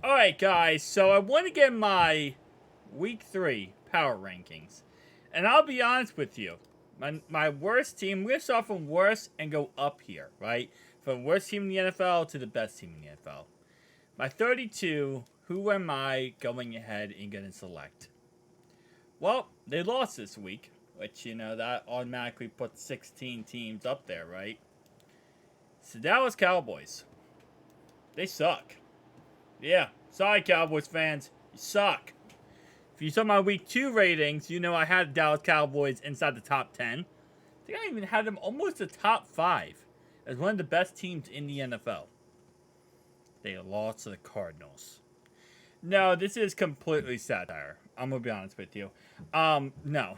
Alright, guys, so I want to get my Week 3 power rankings. And I'll be honest with you. My worst team, we're going to start from worst and go up here, right? From worst team in the NFL to the best team in the NFL. My 32, who am I going ahead and going to select? Well, they lost this week, which, that automatically puts 16 teams up there, right? So Dallas Cowboys. They suck. Yeah, sorry, Cowboys fans. You suck. If you saw my Week 2 ratings, you know I had Dallas Cowboys inside the top 10. I think I even had them almost the top 5 as one of the best teams in the NFL. They lost to the Cardinals. No, this is completely satire. I'm going to be honest with you. No.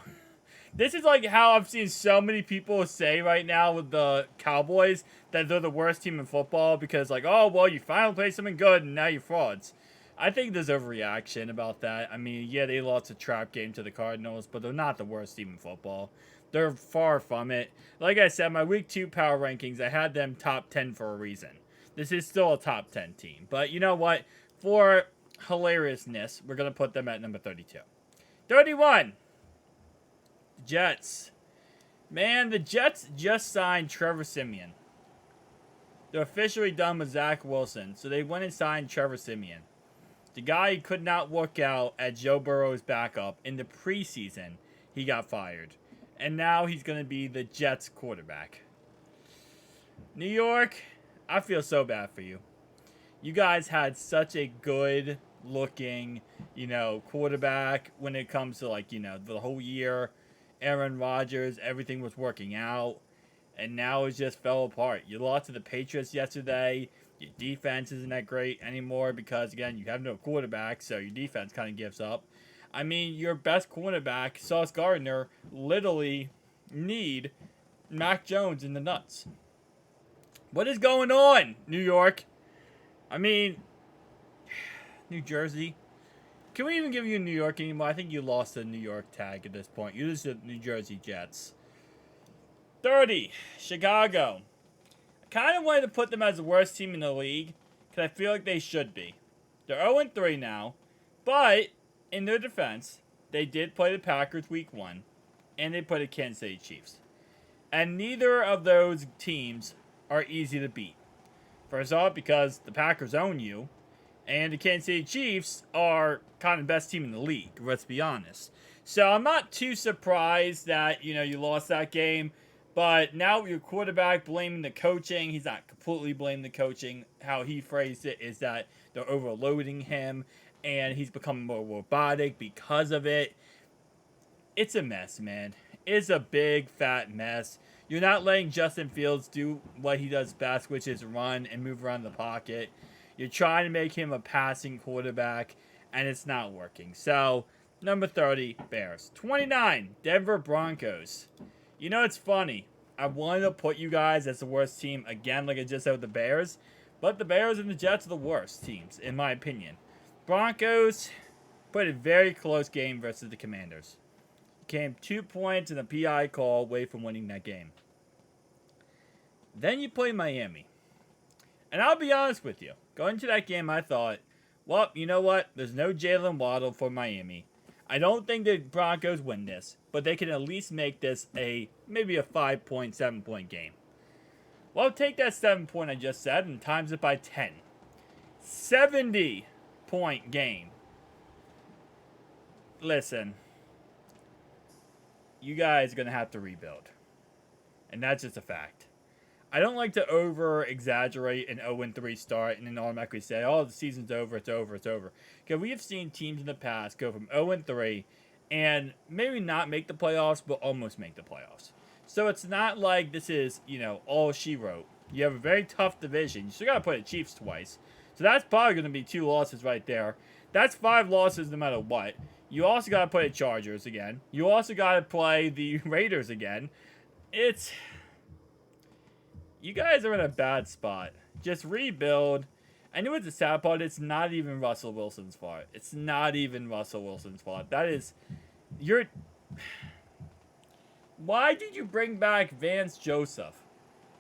This is like how I've seen so many people say right now with the Cowboys that they're the worst team in football because, like, oh, well, you finally played something good and now you're frauds. I think there's overreaction about that. I mean, yeah, they lost a trap game to the Cardinals, but they're not the worst team in football. They're far from it. Like I said, my Week 2 power rankings, I had them top 10 for a reason. This is still a top 10 team. But you know what? For hilariousness, we're going to put them at number 32. 31. Jets. Man, the Jets just signed Trevor Siemian. They're officially done with Zach Wilson, so they went and signed Trevor Siemian. The guy who could not work out at Joe Burrow's backup in the preseason, he got fired. And now he's going to be the Jets quarterback. New York, I feel so bad for you. You guys had such a good looking, quarterback when it comes to the whole year. Aaron Rodgers, everything was working out, and now it just fell apart. You lost to the Patriots yesterday. Your defense isn't that great anymore because, again, you have no quarterback, so your defense kind of gives up. I mean, your best cornerback, Sauce Gardner, literally need Mac Jones in the nuts. What is going on, New York? I mean, New Jersey. Can we even give you New York anymore? I think you lost the New York tag at this point. You lose the New Jersey Jets. 30. Chicago. I kind of wanted to put them as the worst team in the league because I feel like they should be. They're 0-3 now, but in their defense, they did play the Packers week 1, and they played the Kansas City Chiefs. And neither of those teams are easy to beat. First off, because the Packers own you, and the Kansas City Chiefs are kind of the best team in the league, let's be honest. So I'm not too surprised that, you lost that game. But now your quarterback blaming the coaching. He's not completely blaming the coaching. How he phrased it is that they're overloading him, and he's becoming more robotic because of it. It's a mess, man. It's a big, fat mess. You're not letting Justin Fields do what he does best, which is run and move around the pocket. You're trying to make him a passing quarterback, and it's not working. So, number 30, Bears. 29, Denver Broncos. It's funny. I wanted to put you guys as the worst team again, like I just said with the Bears. But the Bears and the Jets are the worst teams, in my opinion. Broncos played a very close game versus the Commanders. Came 2 points and a PI call away from winning that game. Then you play Miami. And I'll be honest with you. Going into that game, I thought, well, you know what? There's no Jalen Waddle for Miami. I don't think the Broncos win this, but they can at least make this maybe a 5-point, 7-point game. Well, take that 7-point I just said and times it by 10. 70-point game. Listen, you guys are going to have to rebuild. And that's just a fact. I don't like to over-exaggerate an 0-3 start and then automatically say, oh, the season's over, it's over, it's over. Because we have seen teams in the past go from 0-3 and maybe not make the playoffs, but almost make the playoffs. So it's not like this is, all she wrote. You have a very tough division. You still got to play the Chiefs twice. So that's probably going to be 2 losses right there. That's 5 losses no matter what. You also got to play the Chargers again. You also got to play the Raiders again. You guys are in a bad spot. Just rebuild. I know it's the sad part. It's not even Russell Wilson's fault. It's not even Russell Wilson's fault. Why did you bring back Vance Joseph?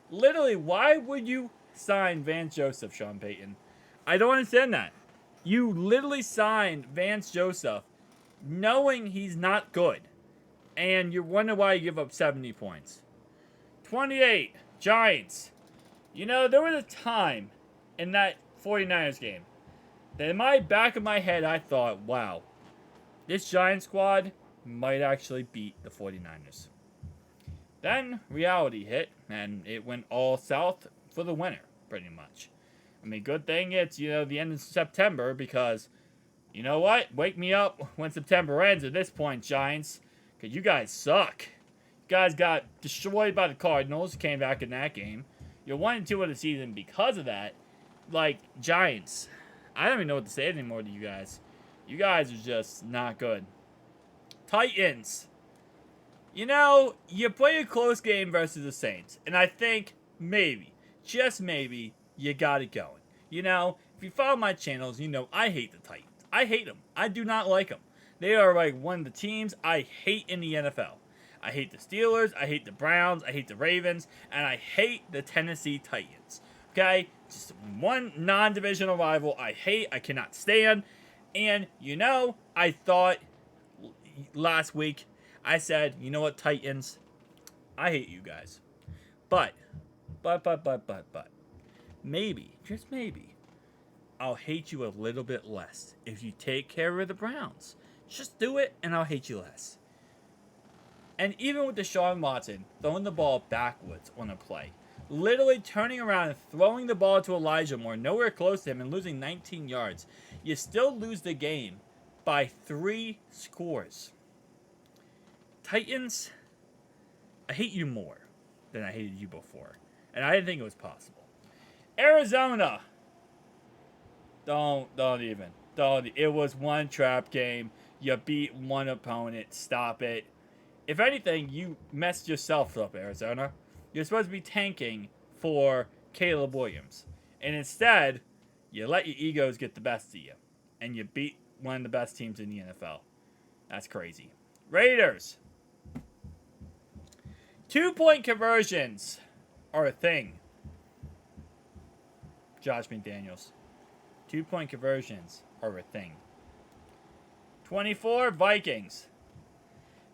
Literally, why would you sign Vance Joseph, Sean Payton? I don't understand that. You literally signed Vance Joseph knowing he's not good. And you're wondering why you give up 70 points. 28, Giants. You know, there was a time in that 49ers game that in my back of my head I thought, wow, this Giants squad might actually beat the 49ers. Then reality hit, and it went all south for the winner, pretty much. I mean, good thing it's, the end of September, because, you know what? Wake me up when September ends at this point, Giants, because you guys suck. You guys got destroyed by the Cardinals, came back in that game. You're 1-2 of the season because of that. Like, Giants, I don't even know what to say anymore to you guys. You guys are just not good. Titans. You play a close game versus the Saints, and I think maybe, just maybe, you got it going. If you follow my channels, I hate the Titans. I hate them. I do not like them. They are like one of the teams I hate in the NFL. I hate the Steelers, I hate the Browns, I hate the Ravens, and I hate the Tennessee Titans. Okay? Just one non-divisional rival I hate, I cannot stand. And, I thought last week, I said, you know what, Titans? I hate you guys. But, maybe, just maybe, I'll hate you a little bit less if you take care of the Browns. Just do it, and I'll hate you less. And even with Deshaun Watson throwing the ball backwards on a play, literally turning around and throwing the ball to Elijah Moore, nowhere close to him, and losing 19 yards, you still lose the game by 3 scores. Titans, I hate you more than I hated you before. And I didn't think it was possible. Arizona. Don't even. It was one trap game. You beat one opponent. Stop it. If anything, you messed yourself up, Arizona. You're supposed to be tanking for Caleb Williams. And instead, you let your egos get the best of you. And you beat one of the best teams in the NFL. That's crazy. Raiders. 2-point conversions are a thing. Josh McDaniels. 2-point conversions are a thing. 24, Vikings.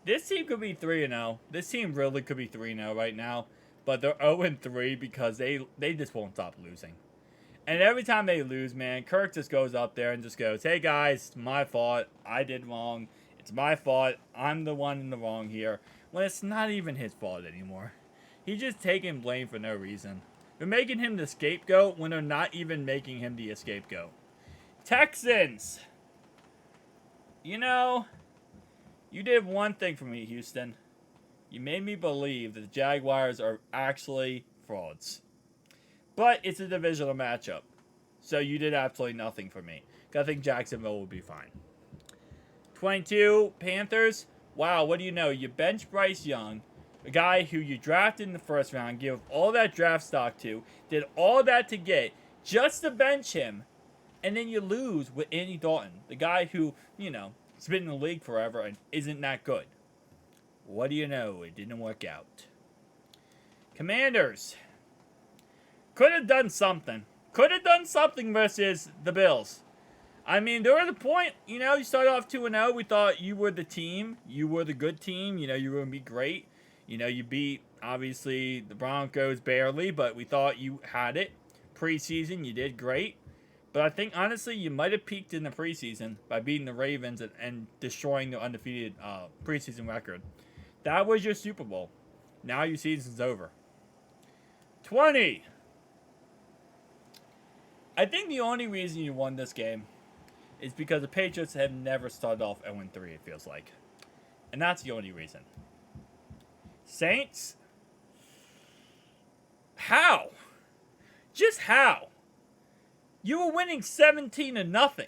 This team could be 3-0. This team really could be 3-0 right now. But they're 0-3 because they just won't stop losing. And every time they lose, man, Kirk just goes up there and just goes, hey guys, it's my fault. I did wrong. It's my fault. I'm the one in the wrong here. When it's not even his fault anymore. He's just taking blame for no reason. They're making him the scapegoat when they're not even making him the scapegoat. Texans. You did one thing for me, Houston. You made me believe that the Jaguars are actually frauds. But it's a divisional matchup. So you did absolutely nothing for me. I think Jacksonville will be fine. 22, Panthers. Wow, what do you know? You bench Bryce Young, a guy who you drafted in the first round, give all that draft stock to, did all that to get, just to bench him, and then you lose with Andy Dalton, the guy who, has been in the league forever and isn't that good. What do you know? It didn't work out. Commanders. Could have done something. Could have done something versus the Bills. I mean, there was a point, you started off 2-0. We thought you were the team. You were the good team. You were going to be great. You beat, obviously, the Broncos barely, but we thought you had it. Preseason, you did great. But I think, honestly, you might have peaked in the preseason by beating the Ravens and destroying the undefeated preseason record. That was your Super Bowl. Now your season's over. 20. I think the only reason you won this game is because the Patriots have never started off 0-3, it feels like. And that's the only reason. Saints? How? Just how? You were winning 17-0.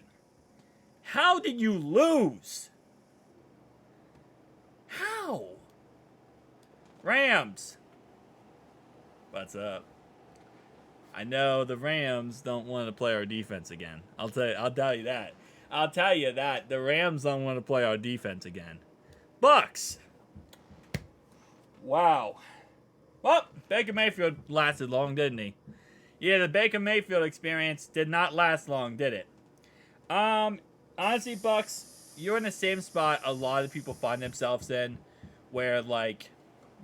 How did you lose? How? Rams. What's up? I know the Rams don't want to play our defense again. I'll tell you that. I'll tell you that the Rams don't want to play our defense again. Bucks. Wow. Well, Baker Mayfield lasted long, didn't he? Yeah, the Baker Mayfield experience did not last long, did it? Honestly, Bucks, you're in the same spot a lot of people find themselves in, where like,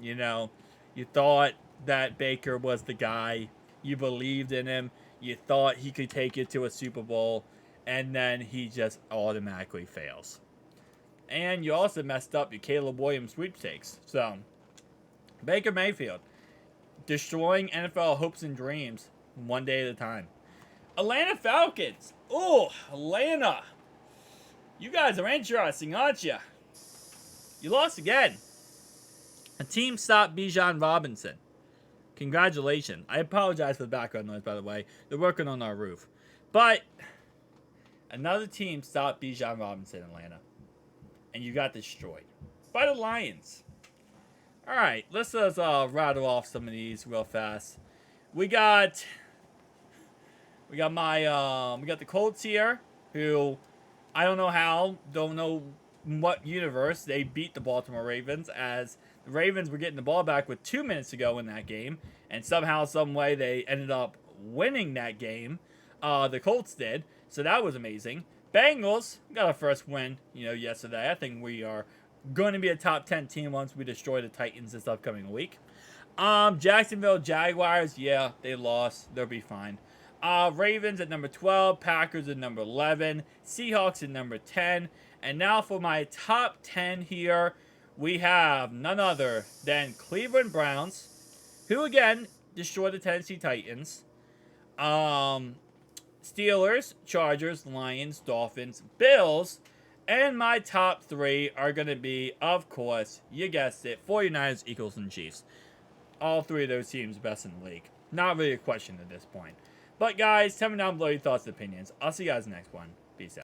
you know, you thought that Baker was the guy, you believed in him, you thought he could take you to a Super Bowl, and then he just automatically fails. And you also messed up your Caleb Williams sweepstakes. So, Baker Mayfield, destroying NFL hopes and dreams one day at a time. Atlanta Falcons. Oh, Atlanta. You guys are interesting, aren't you? You lost again. A team stopped Bijan Robinson. Congratulations. I apologize for the background noise, by the way. They're working on our roof. But another team stopped Bijan Robinson in Atlanta. And you got destroyed by the Lions. Alright, let's just rattle off some of these real fast. We got the Colts here, who I don't know how, don't know what universe they beat the Baltimore Ravens, as the Ravens were getting the ball back with 2 minutes to go in that game, and somehow, some way, they ended up winning that game. The Colts did, so that was amazing. Bengals got our first win, yesterday. I think we are going to be a top 10 team once we destroy the Titans this upcoming week. Jacksonville Jaguars, yeah, they lost. They'll be fine. Ravens at number 12, Packers at number 11, Seahawks at number 10. And now for my top 10 here, we have none other than Cleveland Browns, who again destroyed the Tennessee Titans. Steelers, Chargers, Lions, Dolphins, Bills, and my top 3 are going to be, of course, you guessed it, 49ers, Eagles, and Chiefs. All 3 of those teams best in the league. Not really a question at this point. But guys, tell me down below your thoughts and opinions. I'll see you guys next one. Peace out.